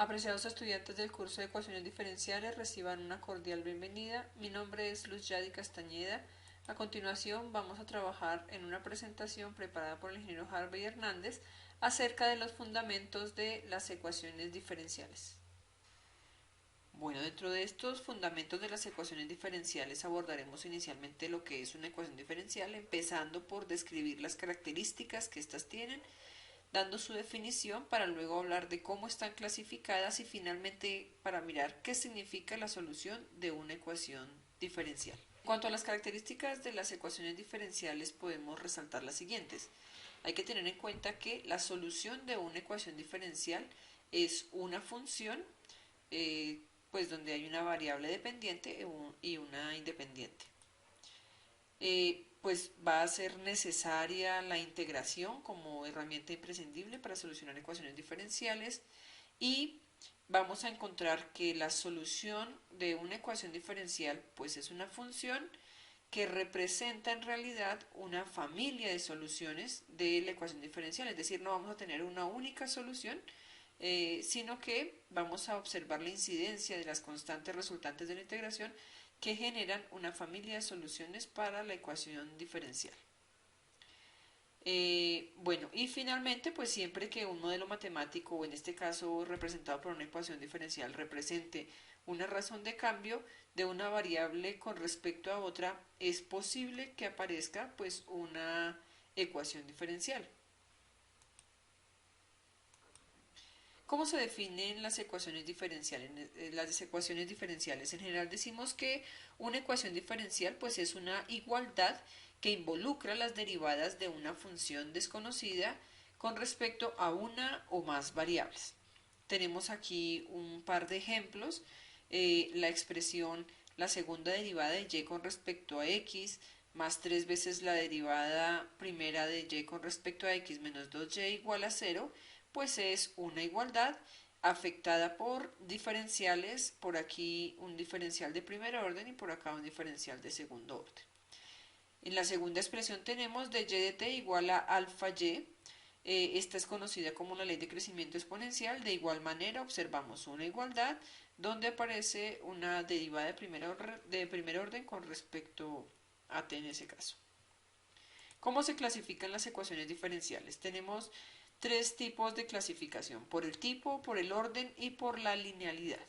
Apreciados estudiantes del curso de Ecuaciones Diferenciales, reciban una cordial bienvenida. Mi nombre es Luz Yadi Castañeda. A continuación vamos a trabajar en una presentación preparada por el ingeniero Harvey Hernández acerca de los fundamentos de las ecuaciones diferenciales. Bueno, dentro de estos fundamentos de las ecuaciones diferenciales abordaremos inicialmente lo que es una ecuación diferencial, empezando por describir las características que éstas tienen, dando su definición para luego hablar de cómo están clasificadas y finalmente para mirar qué significa la solución de una ecuación diferencial. En cuanto a las características de las ecuaciones diferenciales podemos resaltar las siguientes. Hay que tener en cuenta que la solución de una ecuación diferencial es una función pues donde hay una variable dependiente y una independiente. Pues va a ser necesaria la integración como herramienta imprescindible para solucionar ecuaciones diferenciales y vamos a encontrar que la solución de una ecuación diferencial pues es una función que representa en realidad una familia de soluciones de la ecuación diferencial, es decir, no vamos a tener una única solución, sino que vamos a observar la incidencia de las constantes resultantes de la integración que generan una familia de soluciones para la ecuación diferencial. Bueno, y finalmente, pues siempre que un modelo matemático, o en este caso representado por una ecuación diferencial, represente una razón de cambio de una variable con respecto a otra, es posible que aparezca pues una ecuación diferencial. ¿Cómo se definen las ecuaciones diferenciales? Las ecuaciones diferenciales en general decimos que una ecuación diferencial pues es una igualdad que involucra las derivadas de una función desconocida con respecto a una o más variables. Tenemos aquí un par de ejemplos. La expresión la segunda derivada de y con respecto a x más 3 veces la derivada primera de y con respecto a x menos 2y igual a 0, pues es una igualdad afectada por diferenciales, por aquí un diferencial de primer orden y por acá un diferencial de segundo orden. En la segunda expresión tenemos de y de t igual a alfa y. Esta es conocida como la ley de crecimiento exponencial. De igual manera observamos una igualdad donde aparece una derivada de primer orden con respecto a t en ese caso. ¿Cómo se clasifican las ecuaciones diferenciales? Tenemos tres tipos de clasificación: por el tipo, por el orden y por la linealidad.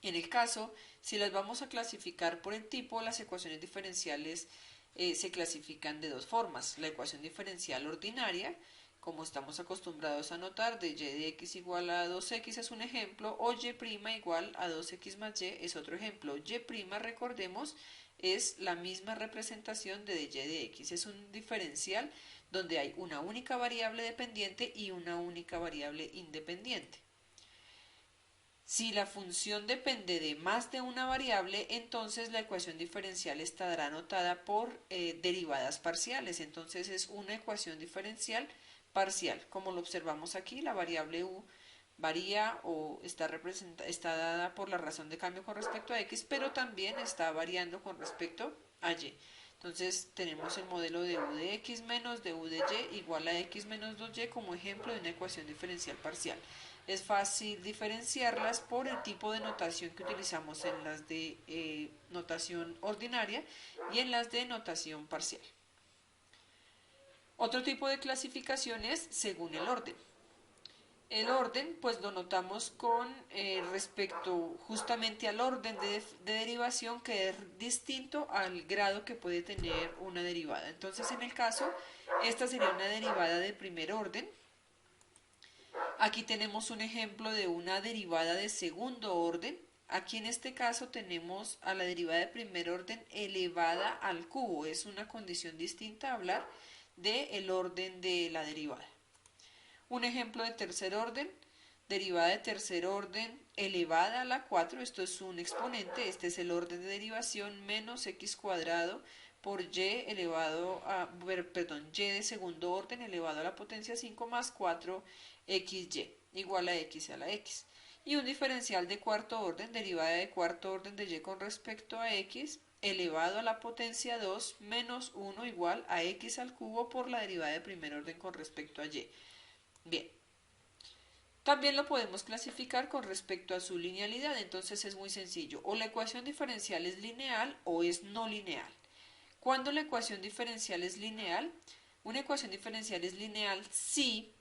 En el caso, si las vamos a clasificar por el tipo, las ecuaciones diferenciales se clasifican de dos formas. La ecuación diferencial ordinaria, como estamos acostumbrados a notar, de y de x igual a 2x es un ejemplo, o y' igual a 2x más y es otro ejemplo. Y', recordemos, es la misma representación de y de x. Es un diferencial donde hay una única variable dependiente y una única variable independiente. Si la función depende de más de una variable, entonces la ecuación diferencial estará anotada por derivadas parciales. Entonces es una ecuación diferencial parcial. Como lo observamos aquí, la variable u varía o está dada por la razón de cambio con respecto a x, pero también está variando con respecto a y. Entonces tenemos el modelo de u de x menos de u de y igual a x menos 2y como ejemplo de una ecuación diferencial parcial. Es fácil diferenciarlas por el tipo de notación que utilizamos en las de notación ordinaria y en las de notación parcial. Otro tipo de clasificación es según el orden. El orden pues lo notamos con respecto justamente al orden de derivación, que es distinto al grado que puede tener una derivada. Entonces en el caso, esta sería una derivada de primer orden. Aquí tenemos un ejemplo de una derivada de segundo orden. Aquí en este caso tenemos a la derivada de primer orden elevada al cubo. Es una condición distinta a hablar del orden de la derivada. Un ejemplo de tercer orden, derivada de tercer orden elevada a la 4. Esto es un exponente. Este es el orden de derivación menos x cuadrado por y elevado a, perdón, y de segundo orden elevado a la potencia 5 más 4xy igual a x a la x. Y un diferencial de cuarto orden, derivada de cuarto orden de y con respecto a x elevado a la potencia 2 menos 1 igual a x al cubo por la derivada de primer orden con respecto a y. Bien, También lo podemos clasificar con respecto a su linealidad, entonces es muy sencillo, o la ecuación diferencial es lineal o es no lineal. ¿Cuándo la ecuación diferencial es lineal? Una ecuación diferencial es lineal si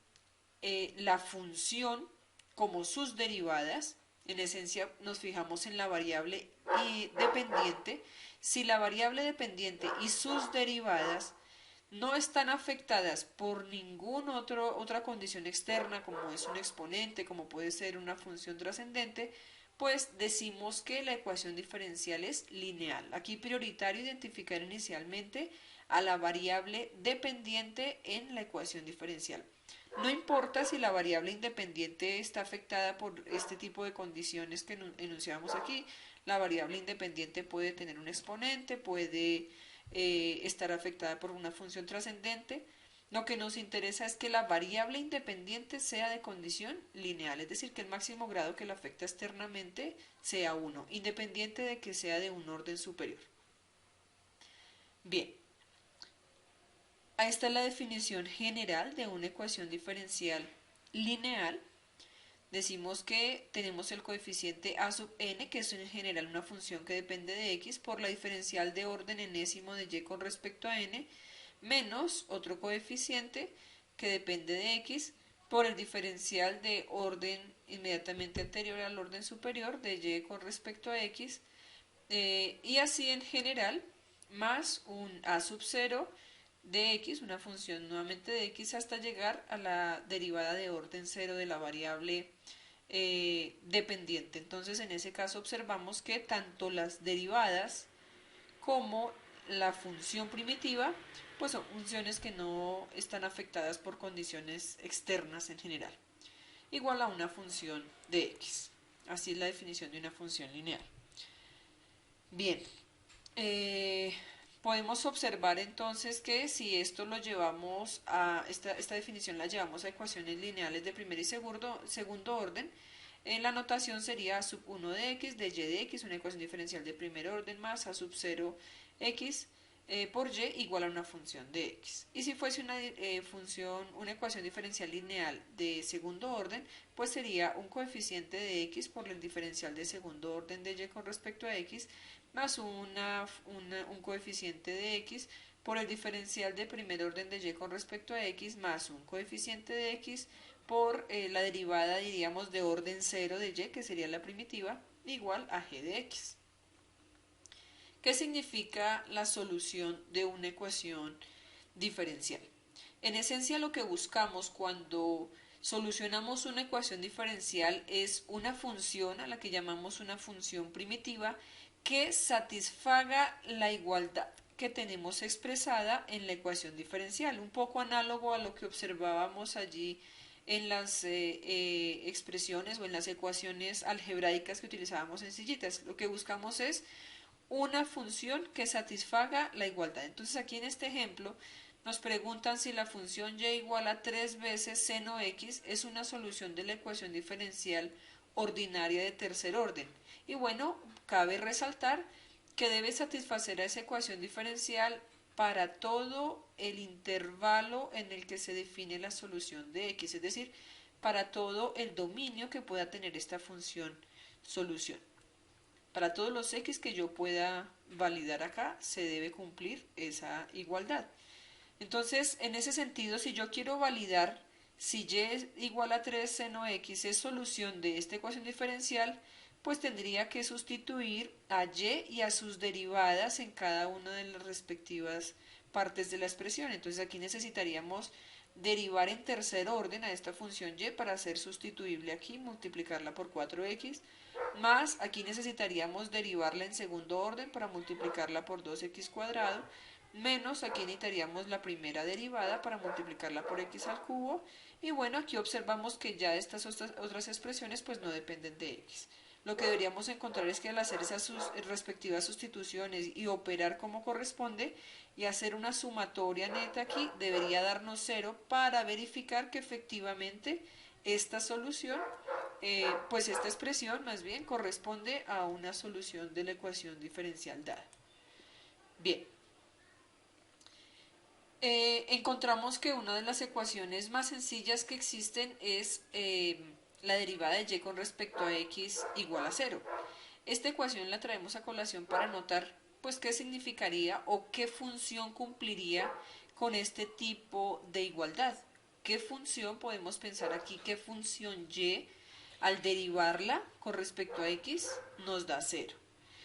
la función como sus derivadas, en esencia nos fijamos en la variable dependiente, si la variable dependiente y sus derivadas no están afectadas por ninguna otra condición externa, como es un exponente, como puede ser una función trascendente, pues decimos que la ecuación diferencial es lineal. Aquí prioritario identificar inicialmente a la variable dependiente en la ecuación diferencial. No importa si la variable independiente está afectada por este tipo de condiciones que enunciamos aquí. La variable independiente puede tener un exponente, puede estar afectada por una función trascendente. Lo que nos interesa es que la variable independiente sea de condición lineal, es decir, que el máximo grado que la afecta externamente sea 1, independiente de que sea de un orden superior. Bien, esta es la definición general de una ecuación diferencial lineal. Decimos que tenemos el coeficiente a sub n, que es en general una función que depende de x, por la diferencial de orden enésimo de y con respecto a n, menos otro coeficiente que depende de x por el diferencial de orden inmediatamente anterior al orden superior de y con respecto a x, y así en general, más un a sub 0 de x, una función nuevamente de x, hasta llegar a la derivada de orden 0 de la variable dependiente. Entonces, en ese caso observamos que tanto las derivadas como la función primitiva, pues son funciones que no están afectadas por condiciones externas en general. Igual a una función de x. Así es la definición de una función lineal. Bien, eh, podemos observar entonces que si esto lo llevamos a, esta definición la llevamos a ecuaciones lineales de primer y segundo orden, la notación sería a sub 1 de x, de y de x, una ecuación diferencial de primer orden más a sub 0 x por y igual a una función de x. Y si fuese una una ecuación diferencial lineal de segundo orden, pues sería un coeficiente de x por el diferencial de segundo orden de y con respecto a x, más un coeficiente de x por el diferencial de primer orden de y con respecto a x, más un coeficiente de x por la derivada, diríamos, de orden 0 de y, que sería la primitiva, igual a g de x. ¿Qué significa la solución de una ecuación diferencial? En esencia, lo que buscamos cuando solucionamos una ecuación diferencial es una función a la que llamamos una función primitiva que satisfaga la igualdad que tenemos expresada en la ecuación diferencial, un poco análogo a lo que observábamos allí en las expresiones o en las ecuaciones algebraicas que utilizábamos en sillitas. Lo que buscamos es una función que satisfaga la igualdad. Entonces aquí en este ejemplo nos preguntan si la función y igual a 3 veces seno x es una solución de la ecuación diferencial ordinaria de tercer orden. Y bueno, cabe resaltar que debe satisfacer a esa ecuación diferencial para todo el intervalo en el que se define la solución de x, es decir, para todo el dominio que pueda tener esta función solución. Para todos los x que yo pueda validar acá, se debe cumplir esa igualdad. Entonces, en ese sentido, si yo quiero validar si y es igual a 3 seno x es solución de esta ecuación diferencial, pues tendría que sustituir a y a sus derivadas en cada una de las respectivas partes de la expresión. Entonces aquí necesitaríamos derivar en tercer orden a esta función y para ser sustituible aquí, multiplicarla por 4x, más aquí necesitaríamos derivarla en segundo orden para multiplicarla por 2x cuadrado, menos aquí necesitaríamos la primera derivada para multiplicarla por x al cubo, y bueno, aquí observamos que ya estas otras expresiones pues no dependen de x. Lo que deberíamos encontrar es que al hacer esas respectivas sustituciones y operar como corresponde y hacer una sumatoria neta aquí, debería darnos 0 para verificar que efectivamente esta solución, pues esta expresión más bien corresponde a una solución de la ecuación diferencial dada. Bien, encontramos que una de las ecuaciones más sencillas que existen es la derivada de y con respecto a x igual a 0. Esta ecuación la traemos a colación para notar pues qué significaría o qué función cumpliría con este tipo de igualdad. ¿Qué función podemos pensar aquí? ¿Qué función y al derivarla con respecto a x nos da 0?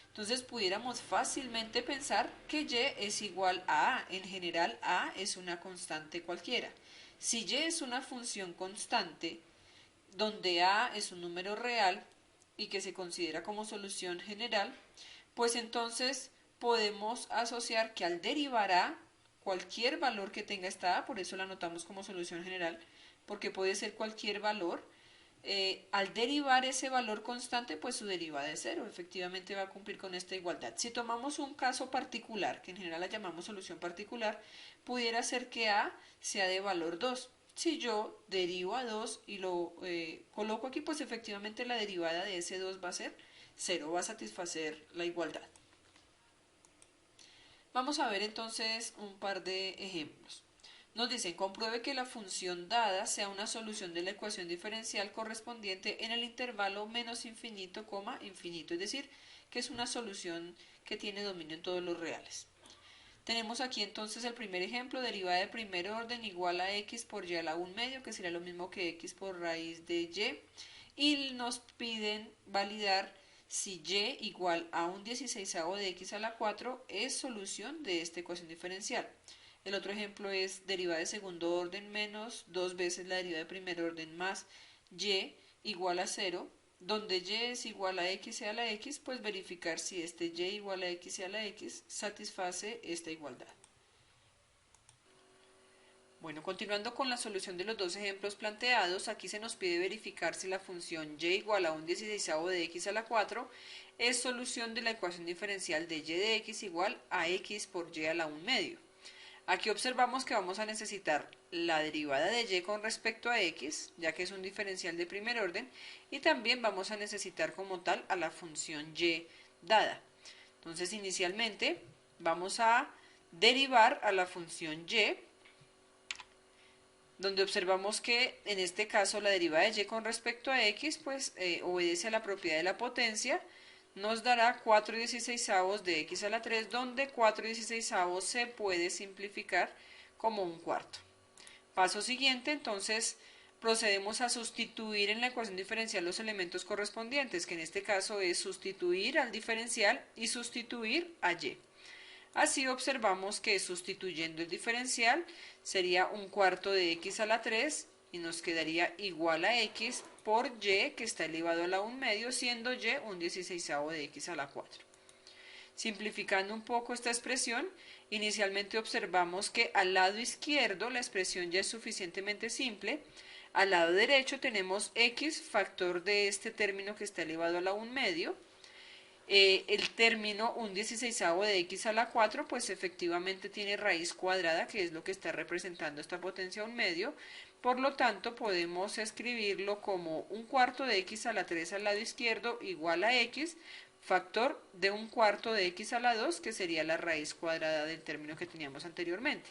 Entonces pudiéramos fácilmente pensar que y es igual a a. En general, a es una constante cualquiera. Si y es una función constante, donde a es un número real y que se considera como solución general, pues entonces podemos asociar que al derivar a cualquier valor que tenga esta a, por eso la anotamos como solución general, porque puede ser cualquier valor, al derivar ese valor constante, pues su derivada es 0, efectivamente va a cumplir con esta igualdad. Si tomamos un caso particular, que en general la llamamos solución particular, pudiera ser que a sea de valor 2. Si yo derivo a 2 y lo coloco aquí, pues efectivamente la derivada de ese 2 va a ser 0, va a satisfacer la igualdad. Vamos a ver entonces un par de ejemplos. Nos dicen, compruebe que la función dada sea una solución de la ecuación diferencial correspondiente en el intervalo menos infinito, infinito, es decir, que es una solución que tiene dominio en todos los reales. Tenemos aquí entonces el primer ejemplo, derivada de primer orden igual a x por y a la 1 medio, que sería lo mismo que x por raíz de y nos piden validar si y igual a un 16avo de x a la 4 es solución de esta ecuación diferencial. El otro ejemplo es derivada de segundo orden menos 2 veces la derivada de primer orden más y igual a 0, donde y es igual a x a la x, pues verificar si este y igual a x a la x satisface esta igualdad. Bueno, continuando con la solución de los dos ejemplos planteados, aquí se nos pide verificar si la función y igual a un 16avo de x a la 4 es solución de la ecuación diferencial de y de x igual a x por y a la 1 medio. Aquí observamos que vamos a necesitar la derivada de y con respecto a x, ya que es un diferencial de primer orden, y también vamos a necesitar como tal a la función y dada. Entonces, inicialmente vamos a derivar a la función y, donde observamos que en este caso la derivada de y con respecto a x pues obedece a la propiedad de la potencia, nos dará 4/16 de x a la 3, donde 4/16 se puede simplificar como un cuarto. Paso siguiente, entonces procedemos a sustituir en la ecuación diferencial los elementos correspondientes, que en este caso es sustituir al diferencial y sustituir a y. Así observamos que sustituyendo el diferencial sería un cuarto de x a la 3 y nos quedaría igual a x por y, que está elevado a la 1 medio, siendo y un 16avo de x a la 4. Simplificando un poco esta expresión, inicialmente observamos que al lado izquierdo la expresión ya es suficientemente simple. Al lado derecho tenemos x, factor de este término que está elevado a la 1 medio. El término un 16avo de x a la 4 pues efectivamente tiene raíz cuadrada, que es lo que está representando esta potencia 1 medio, por lo tanto podemos escribirlo como un cuarto de x a la 3 al lado izquierdo igual a x, factor de un cuarto de x a la 2, que sería la raíz cuadrada del término que teníamos anteriormente.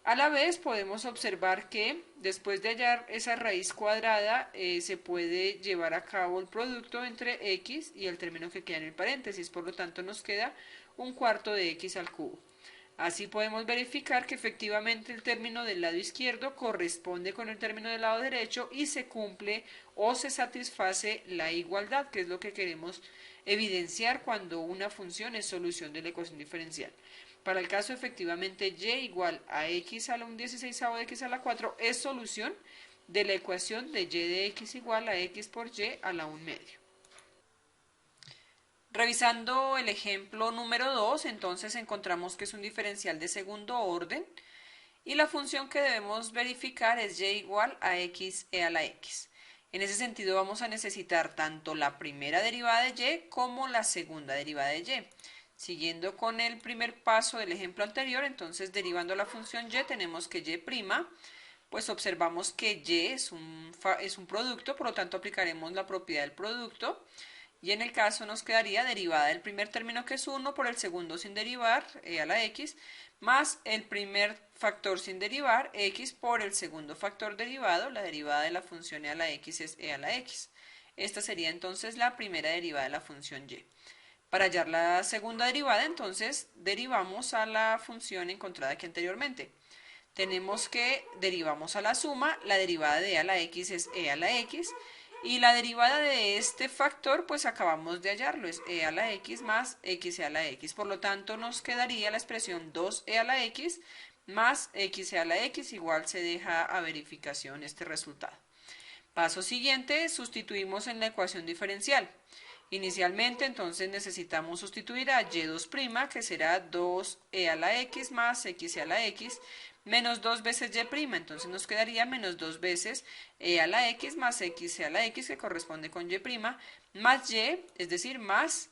A la vez podemos observar que después de hallar esa raíz cuadrada se puede llevar a cabo el producto entre x y el término que queda en el paréntesis, por lo tanto nos queda un cuarto de x al cubo. Así podemos verificar que efectivamente el término del lado izquierdo corresponde con el término del lado derecho y se cumple o se satisface la igualdad, que es lo que queremos evidenciar cuando una función es solución de la ecuación diferencial. Para el caso efectivamente y igual a x a la 1/16avo de x a la 4 es solución de la ecuación de y de x igual a x por y a la 1 medio. Revisando el ejemplo número 2, entonces encontramos que es un diferencial de segundo orden y la función que debemos verificar es y igual a x e a la x. En ese sentido vamos a necesitar tanto la primera derivada de y como la segunda derivada de y. Siguiendo con el primer paso del ejemplo anterior, entonces derivando la función y tenemos que y', pues observamos que y es un producto, por lo tanto aplicaremos la propiedad del producto Y en el caso nos quedaría derivada del primer término que es 1 por el segundo sin derivar, e a la x, más el primer factor sin derivar, x por el segundo factor derivado, la derivada de la función e a la x es e a la x. Esta sería entonces la primera derivada de la función y. Para hallar la segunda derivada, entonces derivamos a la función encontrada aquí anteriormente. Tenemos que derivamos a la suma, la derivada de e a la x es e a la x, y la derivada de este factor, pues acabamos de hallarlo, es e a la x más x e a la x. Por lo tanto, nos quedaría la expresión 2e a la x más x e a la x, igual se deja a verificación este resultado. Paso siguiente, sustituimos en la ecuación diferencial. Inicialmente, entonces necesitamos sustituir a y2', que será 2e a la x más x e a la x, menos 2 veces y', entonces nos quedaría menos 2 veces e a la x más x e a la x, que corresponde con y', más y, es decir, más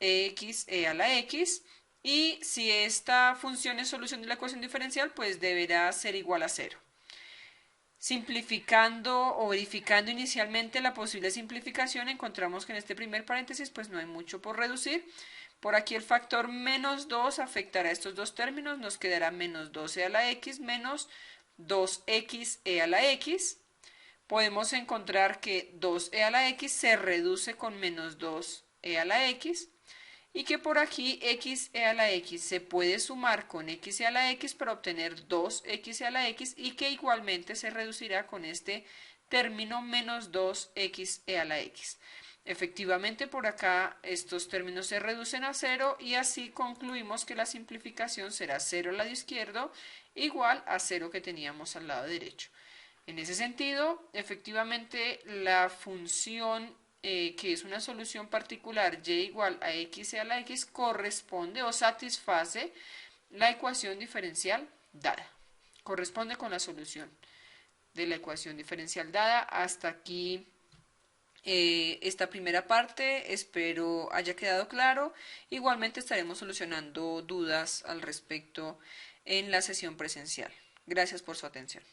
x e a la x, y si esta función es solución de la ecuación diferencial, pues deberá ser igual a 0. Simplificando o verificando inicialmente la posible simplificación, encontramos que en este primer paréntesis pues no hay mucho por reducir. Por aquí el factor menos 2 afectará a estos dos términos, nos quedará menos 2e a la x menos 2xe a la x. Podemos encontrar que 2e a la x se reduce con menos 2e a la x. Y que por aquí x e a la x se puede sumar con x e a la x para obtener 2x e a la x, y que igualmente se reducirá con este término menos 2x e a la x. Efectivamente, por acá estos términos se reducen a 0 y así concluimos que la simplificación será 0 al lado izquierdo igual a 0 que teníamos al lado derecho. En ese sentido, efectivamente, la función que es una solución particular y igual a x e a la x corresponde o satisface la ecuación diferencial dada. Corresponde con la solución de la ecuación diferencial dada. Hasta aquí esta primera parte, espero haya quedado claro. Igualmente estaremos solucionando dudas al respecto en la sesión presencial. Gracias por su atención.